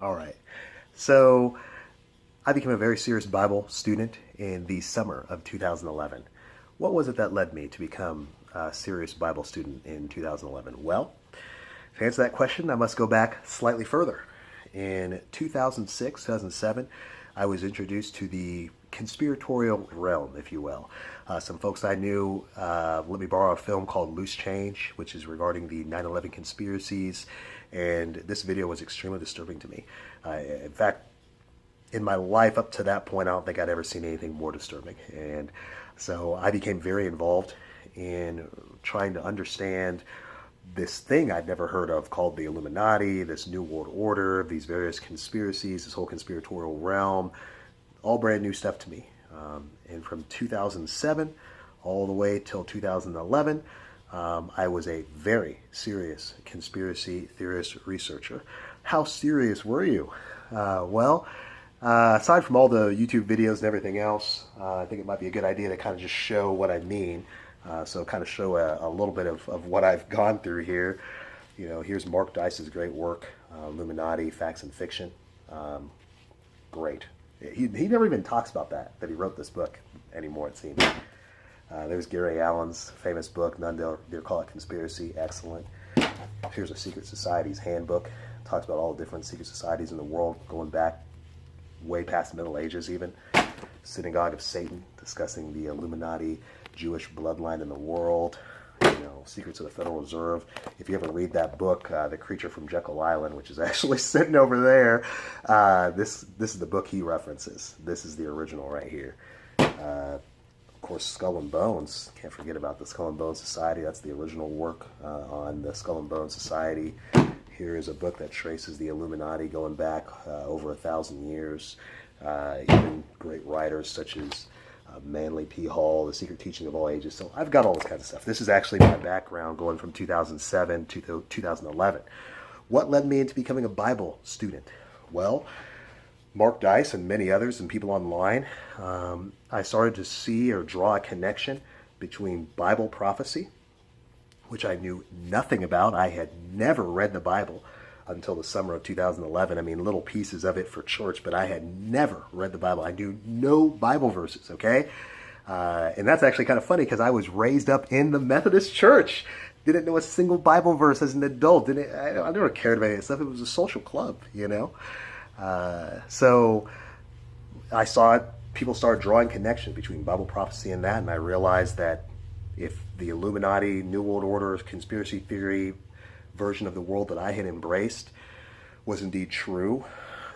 All right. So I became a very serious Bible student in the summer of 2011. What was it that led me to become a serious Bible student in 2011? Well, to answer that question, I must go back slightly further. In 2006, 2007, I was introduced to the conspiratorial realm, if you will. Some folks I knew let me borrow a film called Loose Change, which is regarding the 9/11 conspiracies, and this video was extremely disturbing to me. In fact, in my life up to that point, I don't think I'd ever seen anything more disturbing. And so I became very involved in trying to understand this thing I'd never heard of called the Illuminati, this New World Order, these various conspiracies, this whole conspiratorial realm, all brand new stuff to me. And from 2007 all the way till 2011, I was a very serious conspiracy theorist researcher. How serious were you? Aside from all the YouTube videos and everything else, I think it might be a good idea to kind of just show what I mean. So kind of show a little bit of what I've gone through here. You know, here's Mark Dice's great work, Illuminati, Facts and Fiction. Great. He never even talks about that he wrote this book anymore, it seems. There's Gary Allen's famous book, None Dare Call It Conspiracy. Excellent. Here's a Secret Society's handbook. Talks about all the different secret societies in the world, going back way past the Middle Ages even. Synagogue of Satan, discussing the Illuminati Jewish bloodline in the world. You know, Secrets of the Federal Reserve. If you ever read that book, The Creature from Jekyll Island, which is actually sitting over there, this is the book he references. This is the original right here. Of course, Skull and Bones. Can't forget about the Skull and Bones Society. That's the original work on the Skull and Bones Society. Here is a book that traces the Illuminati going back over 1,000 years. Even great writers such as Manly P. Hall, The Secret Teaching of All Ages. So I've got all this kind of stuff. This is actually my background going from 2007 to 2011. What led me into becoming a Bible student? Well, Mark Dice and many others and people online, I started to see or draw a connection between Bible prophecy, which I knew nothing about. I had never read the Bible until the summer of 2011. I mean, little pieces of it for church, but I had never read the Bible. I knew no Bible verses, okay? And that's actually kind of funny because I was raised up in the Methodist church. Didn't know a single Bible verse as an adult. I never cared about any stuff. It was a social club, you know? So I saw it. People started drawing connection between Bible prophecy and that, and I realized that if the Illuminati, New World Order, conspiracy theory version of the world that I had embraced was indeed true,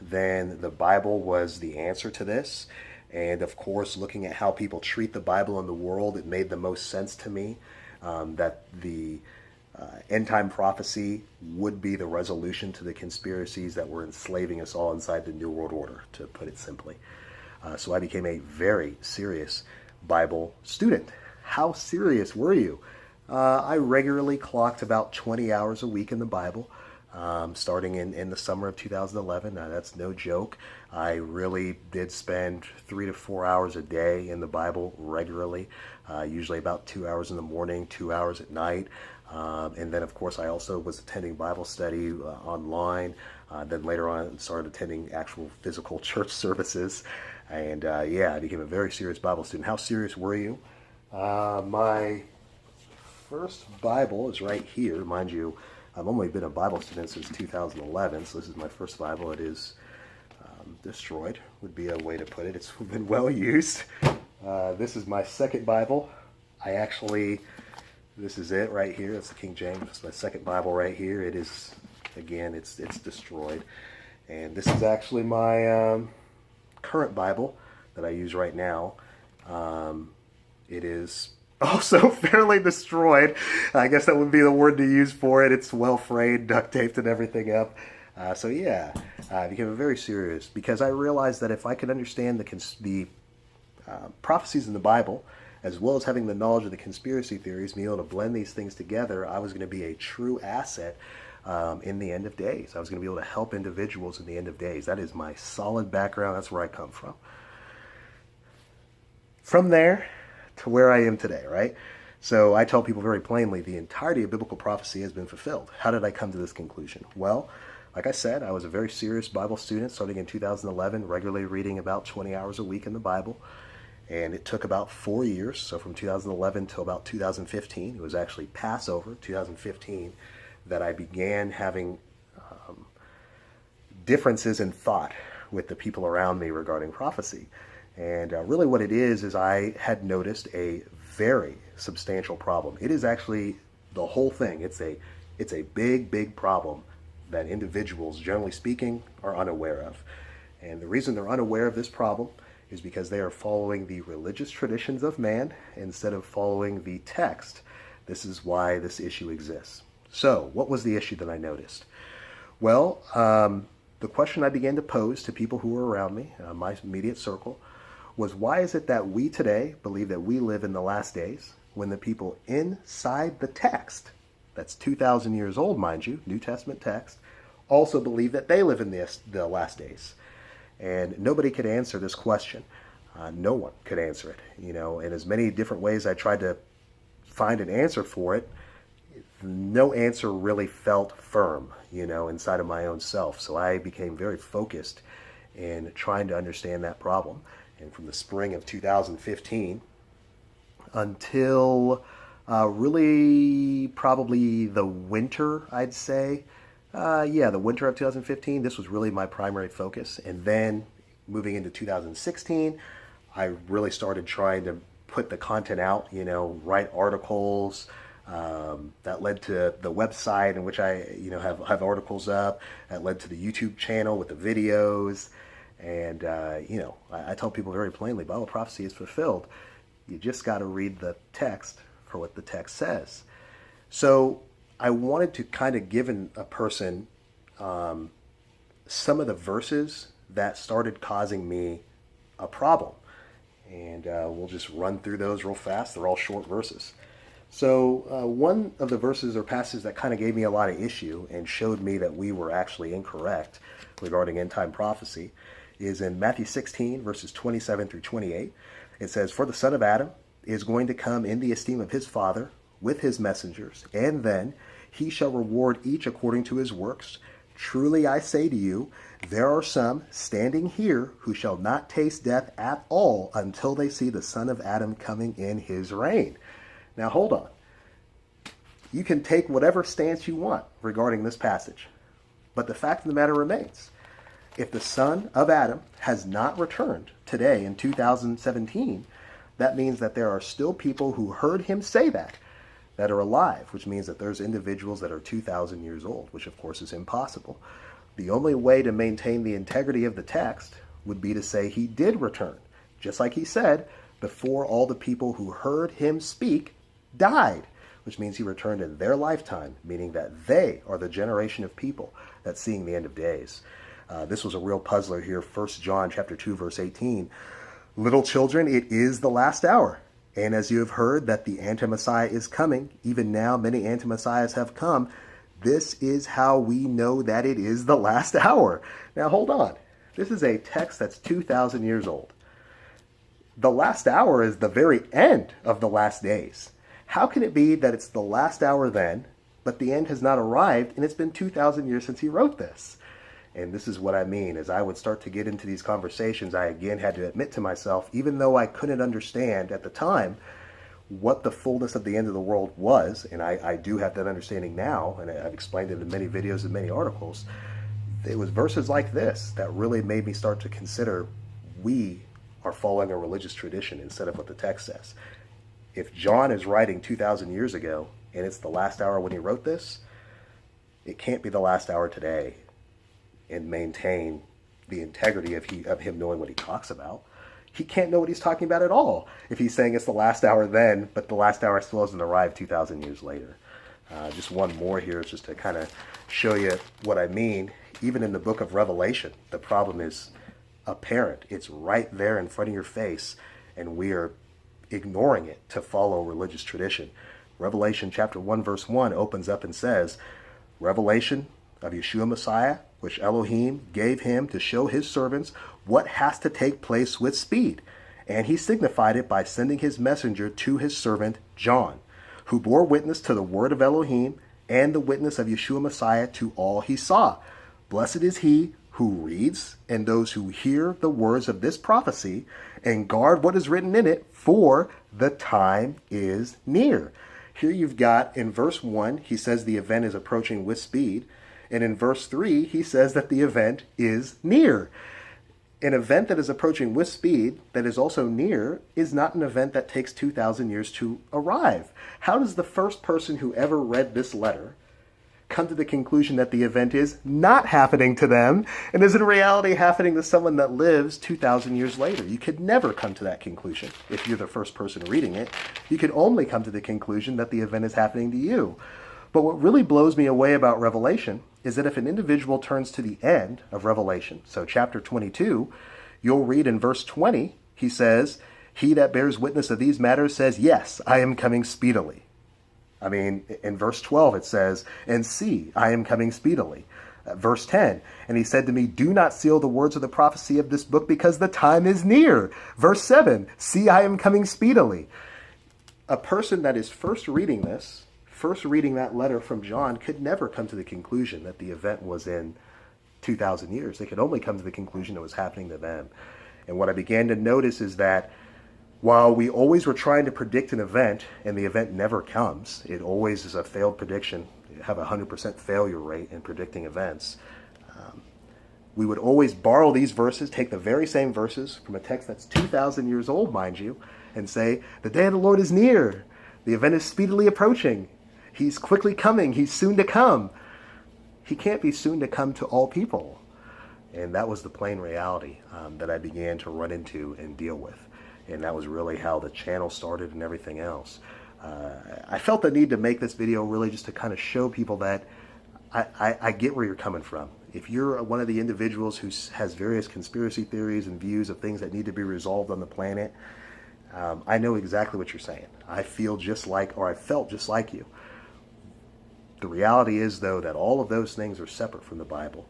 then the Bible was the answer to this. And of course, looking at how people treat the Bible in the world, it made the most sense to me that the end time prophecy would be the resolution to the conspiracies that were enslaving us all inside the New World Order, to put it simply. So I became a very serious Bible student. How serious were you? I regularly clocked about 20 hours a week in the Bible, starting in the summer of 2011. That's no joke. I really did spend 3 to 4 hours a day in the Bible regularly, usually about 2 hours in the morning, 2 hours at night. And then, of course, I also was attending Bible study online. Then later on, started attending actual physical church services. And I became a very serious Bible student. How serious were you? My first Bible is right here. Mind you, I've only been a Bible student since 2011, so this is my first Bible. It is destroyed, would be a way to put it. It's been well used. This is my second Bible. This is it right here. That's the King James. It's my second Bible right here. It is, again, it's destroyed. And this is actually my current Bible that I use right now. It is also fairly destroyed. I guess that would be the word to use for it. It's well frayed, duct taped, and everything up. I became very serious because I realized that if I could understand the prophecies in the Bible, as well as having the knowledge of the conspiracy theories, being able to blend these things together, I was going to be a true asset in the end of days. I was going to be able to help individuals in the end of days. That is my solid background. That's where I come from. From there to where I am today, right? So I tell people very plainly, the entirety of biblical prophecy has been fulfilled. How did I come to this conclusion? Well, Like I said, I was a very serious Bible student starting in 2011, regularly reading about 20 hours a week in the Bible. And it took about 4 years, so from 2011 till about 2015, it was actually Passover, 2015, that I began having differences in thought with the people around me regarding prophecy. And really what it is I had noticed a very substantial problem. It is actually the whole thing. It's a big, big problem that individuals, generally speaking, are unaware of. And the reason they're unaware of this problem is because they are following the religious traditions of man instead of following the text. This is why this issue exists. So, what was the issue that I noticed? Well, the question I began to pose to people who were around me, my immediate circle, was why is it that we today believe that we live in the last days when the people inside the text, that's 2,000 years old, mind you, New Testament text, also believe that they live in the last days? And nobody could answer this question. No one could answer it. In as many different ways I tried to find an answer for it, no answer really felt firm, inside of my own self. So I became very focused in trying to understand that problem. And from the spring of 2015 until really probably the winter, I'd say, the winter of 2015, this was really my primary focus. And then moving into 2016, I really started trying to put the content out, write articles. That led to the website in which I, have articles up. That led to the YouTube channel with the videos. And, I tell people very plainly, Bible prophecy is fulfilled. You just got to read the text for what the text says. So I wanted to kind of give a person some of the verses that started causing me a problem. And we'll just run through those real fast. They're all short verses. So one of the verses or passages that kind of gave me a lot of issue and showed me that we were actually incorrect regarding end-time prophecy is in Matthew 16, verses 27 through 28. It says, "For the Son of Adam is going to come in the esteem of his Father with his messengers, and then he shall reward each according to his works. Truly I say to you, there are some standing here who shall not taste death at all until they see the Son of Adam coming in his reign." Now hold on. You can take whatever stance you want regarding this passage, but the fact of the matter remains. If the Son of Adam has not returned today in 2017, that means that there are still people who heard him say that are alive, which means that there's individuals that are 2,000 years old, which of course is impossible. The only way to maintain the integrity of the text would be to say he did return, just like he said, before all the people who heard him speak died, which means he returned in their lifetime, meaning that they are the generation of people that's seeing the end of days. This was a real puzzler here. 1 John chapter 2, verse 18. "Little children, it is the last hour. And as you have heard that the anti-Messiah is coming, even now many anti-Messiahs have come. This is how we know that it is the last hour." Now hold on. This is a text that's 2,000 years old. The last hour is the very end of the last days. How can it be that it's the last hour then, but the end has not arrived, and it's been 2,000 years since he wrote this? And this is what I mean. As I would start to get into these conversations, I again had to admit to myself, even though I couldn't understand at the time what the fullness of the end of the world was, and I do have that understanding now, and I've explained it in many videos and many articles, it was verses like this that really made me start to consider we are following a religious tradition instead of what the text says. If John is writing 2,000 years ago, and it's the last hour when he wrote this, it can't be the last hour today and maintain the integrity of him knowing what he talks about. He can't know what he's talking about at all if he's saying it's the last hour then, but the last hour still hasn't arrived 2,000 years later. Just one more here, just to kind of show you what I mean. Even in the book of Revelation, the problem is apparent. It's right there in front of your face, and we are ignoring it to follow religious tradition. Revelation chapter 1, verse 1 opens up and says, "Revelation of Yeshua Messiah, which Elohim gave him to show his servants what has to take place with speed. And he signified it by sending his messenger to his servant John, who bore witness to the word of Elohim and the witness of Yeshua Messiah to all he saw." Blessed is he who reads and those who hear the words of this prophecy and guard what is written in it, for the time is near. Here you've got in verse 1, he says the event is approaching with speed. And in verse 3, he says that the event is near. An event that is approaching with speed, that is also near, is not an event that takes 2,000 years to arrive. How does the first person who ever read this letter come to the conclusion that the event is not happening to them and is in reality happening to someone that lives 2,000 years later? You could never come to that conclusion if you're the first person reading it. You could only come to the conclusion that the event is happening to you. But what really blows me away about Revelation is that if an individual turns to the end of Revelation, so chapter 22, you'll read in verse 20, he says, he that bears witness of these matters says, yes, I am coming speedily. I mean, in verse 12 it says, and see, I am coming speedily. Verse 10, and he said to me, do not seal the words of the prophecy of this book because the time is near. Verse 7, see, I am coming speedily. A person that is first reading that letter from John could never come to the conclusion that the event was in 2,000 years. They could only come to the conclusion it was happening to them. And what I began to notice is that while we always were trying to predict an event and the event never comes, it always is a failed prediction. You have a 100% failure rate in predicting events. We would always borrow these verses, take the very same verses from a text that's 2,000 years old, mind you, and say, the day of the Lord is near. The event is speedily approaching. He's quickly coming. He's soon to come. He can't be soon to come to all people. And that was the plain reality that I began to run into and deal with. And that was really how the channel started and everything else. I felt the need to make this video really just to kind of show people that I get where you're coming from. If you're one of the individuals who has various conspiracy theories and views of things that need to be resolved on the planet, I know exactly what you're saying. I feel just like, or I felt just like you. The reality is, though, that all of those things are separate from the Bible.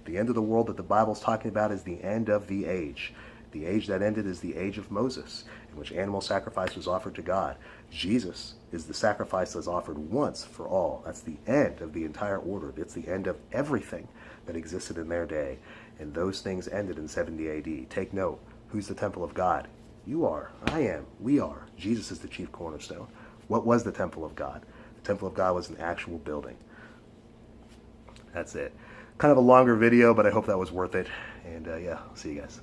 The end of the world that the Bible's talking about is the end of the age. The age that ended is the age of Moses, in which animal sacrifice was offered to God. Jesus is the sacrifice that's offered once for all. That's the end of the entire order. It's the end of everything that existed in their day. And those things ended in 70 AD. Take note. Who's the temple of God? You are. I am. We are. Jesus is the chief cornerstone. What was the temple of God? The temple of God was an actual building. That's it. Kind of a longer video, but I hope that was worth it. And yeah, see you guys.